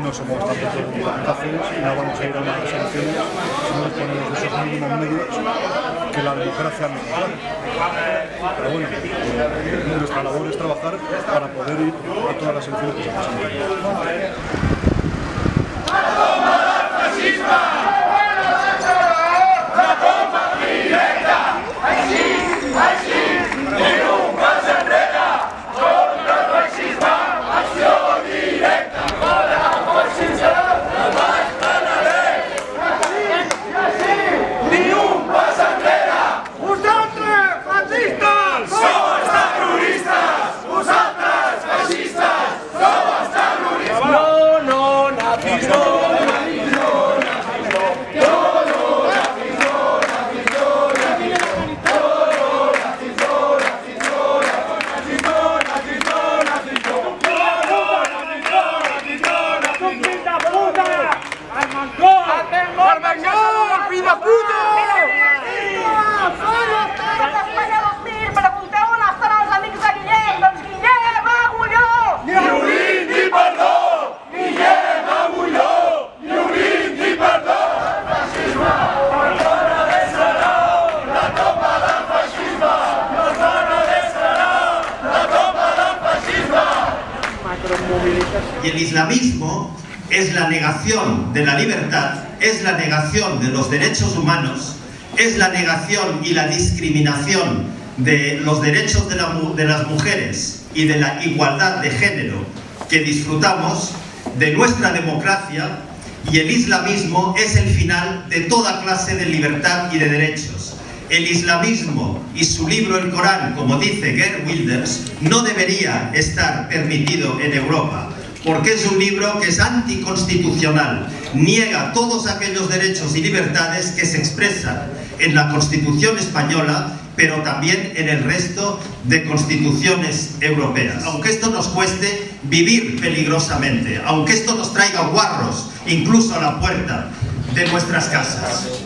no somos tampoco porcentajes y no vamos a ir a unas elecciones si no disponemos de esos mínimos medios que la democracia nos da. Pero bueno, nuestra labor es trabajar para poder ir a todas las elecciones que se presenten. Y el islamismo es la negación de la libertad, es la negación de los derechos humanos, es la negación y la discriminación de los derechos de las mujeres y de la igualdad de género que disfrutamos, de nuestra democracia, y el islamismo es el final de toda clase de libertad y de derechos. El islamismo y su libro El Corán, como dice Geert Wilders, no debería estar permitido en Europa, porque es un libro que es anticonstitucional, niega todos aquellos derechos y libertades que se expresan en la Constitución española, pero también en el resto de constituciones europeas. Aunque esto nos cueste vivir peligrosamente, aunque esto nos traiga guarros incluso a la puerta de nuestras casas.